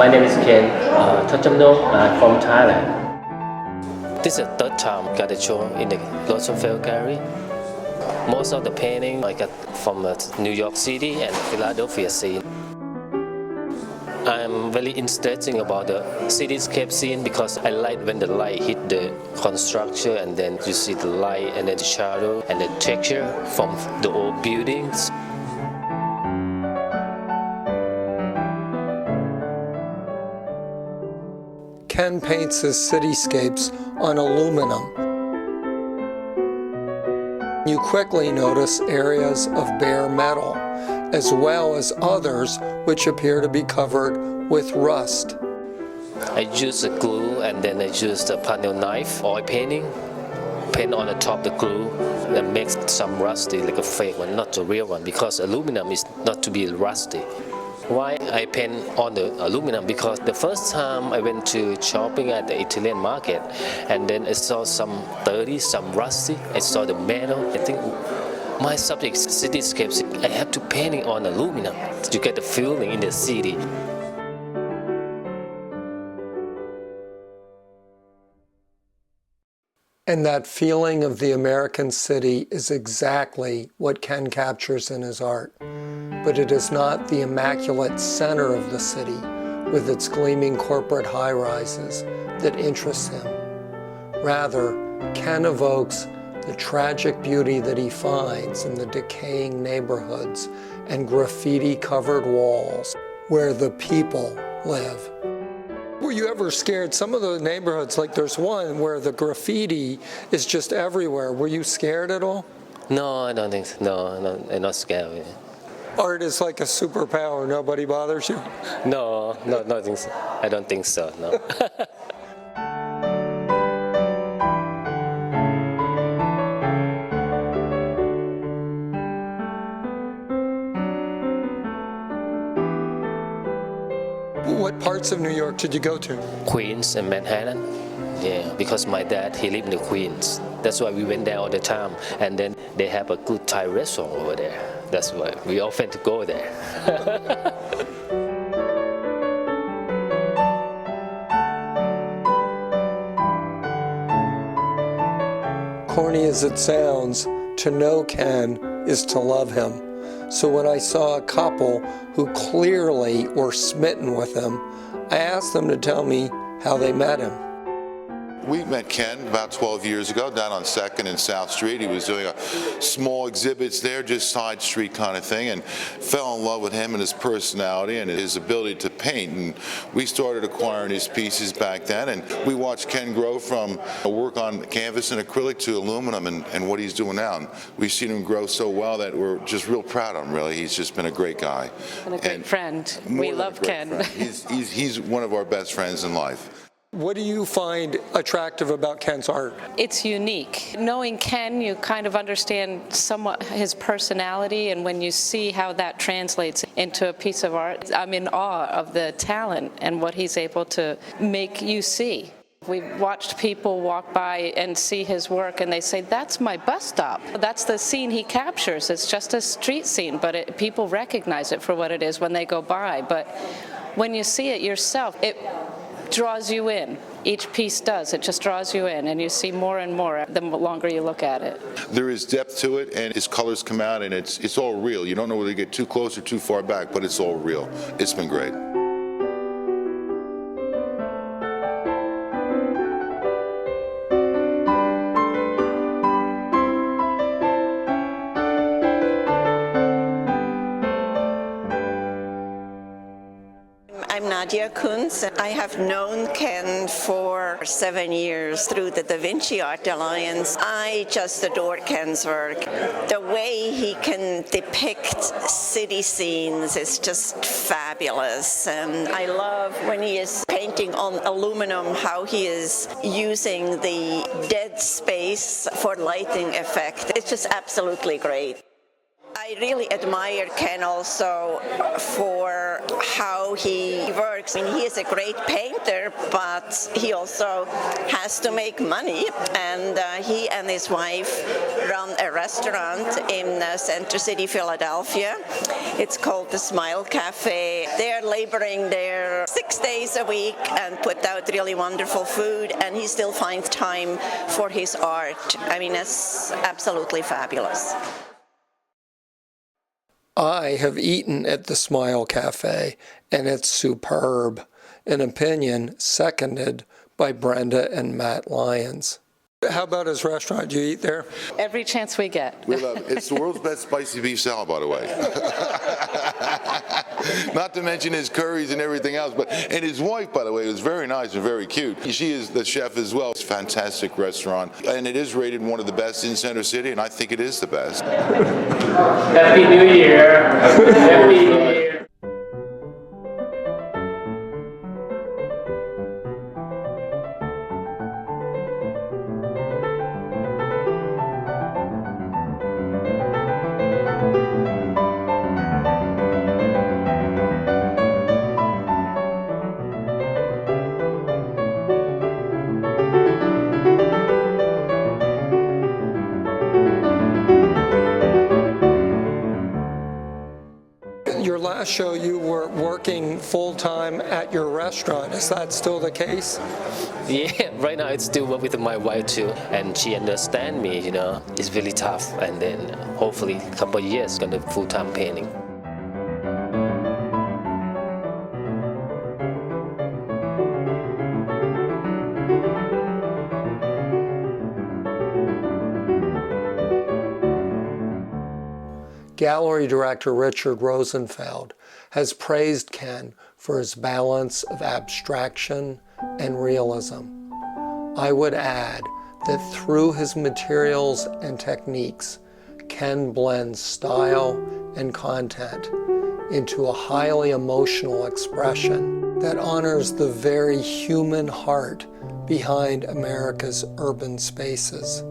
My name is KenTutjamnong. I'm from Thailand. This is the third time I got a show in the Roosevelt Gallery. Most of the painting I got from New York City and Philadelphia scene. I'm very interested about the cityscape scene because I like when the light hit the construction and then you see the light and then the shadow and the texture from the old buildings. Ken paints his cityscapes on aluminum. You quickly notice areas of bare metal, as well as others which appear to be covered with rust. I use a glue and then I use the panel knife, oil painting, paint on the top the glue and makes some rusty like a fake one, not the real one, because aluminum is not to be rusty. Why I paint on the aluminum? Because the first time I went to shopping at the Italian market and then I saw some dirty, some rusty, I saw the metal. I think my subject is cityscapes. I have to paint it on aluminum to get the feeling in the city. And that feeling of the American city is exactly what Ken captures in his art. But it is not the immaculate center of the city with its gleaming corporate high-rises that interests him. Rather, Ken evokes the tragic beauty that he finds in the decaying neighborhoods and graffiti-covered walls where the people live. Were you ever scared? Some of the neighborhoods, like there's one where the graffiti is just everywhere. Were you scared at all? No, I don't think so. No, I'm not scared. Art is like a superpower. Nobody bothers you? No, nothing. I don't think so, no. What parts of New York did you go to? Queens and Manhattan. Yeah, because my dad, he lived in Queens. That's why we went there all the time. And then they have a good Thai restaurant over there. That's why we often go there. Corny as it sounds, to know Ken is to love him. So when I saw a couple who clearly were smitten with him, I asked them to tell me how they met him. We met Ken about 12 years ago down on 2nd and South Street. He was doing a small exhibits there, just side street kind of thing, and fell in love with him and his personality and his ability to paint. And we started acquiring his pieces back then, and we watched Ken grow from work on canvas and acrylic to aluminum and what he's doing now. And we've seen him grow so well that we're just real proud of him, really. He's just been a great guy. And a great friend. We love Ken. He's one of our best friends in life. What do you find attractive about Ken's art? It's unique. Knowing Ken, you kind of understand somewhat his personality, and when you see how that translates into a piece of art, I'm in awe of the talent and what he's able to make you see. We've watched people walk by and see his work and they say, that's my bus stop. That's the scene he captures. It's just a street scene, but people recognize it for what it is when they go by. But when you see it yourself, it draws you in. Each piece does. It just draws you in, and you see more and more the longer you look at it. There is depth to it, and his colors come out, and it's all real. You don't know whether to get too close or too far back, but it's all real. It's been great. I'm Nadia Kunz. I have known Ken for 7 years through the Da Vinci Art Alliance. I just adore Ken's work. The way he can depict city scenes is just fabulous. And I love when he is painting on aluminum, how he is using the dead space for lighting effect. It's just absolutely great. I really admire Ken also for how he works. I mean, he is a great painter, but he also has to make money. And he and his wife run a restaurant in Center City, Philadelphia. It's called the Smile Cafe. They're laboring there 6 days a week and put out really wonderful food, and he still finds time for his art. I mean, it's absolutely fabulous. I have eaten at the Smile Cafe, and it's superb. An opinion seconded by Brenda and Matt Lyons. How about his restaurant? Do you eat there? Every chance we get. We love it. It's the world's best spicy beef salad, by the way. Not to mention his curries and everything else. And his wife, by the way, was very nice and very cute. She is the chef as well. It's a fantastic restaurant. And it is rated one of the best in Center City, and I think it is the best. Happy New Year. Happy New Year. Your last show, you were working full-time at your restaurant. Is that still the case? Yeah, right now I still work with my wife too, and she understands me, you know. It's really tough, and then hopefully a couple of years gonna full-time painting. Gallery director Richard Rosenfeld has praised Ken for his balance of abstraction and realism. I would add that through his materials and techniques, Ken blends style and content into a highly emotional expression that honors the very human heart behind America's urban spaces.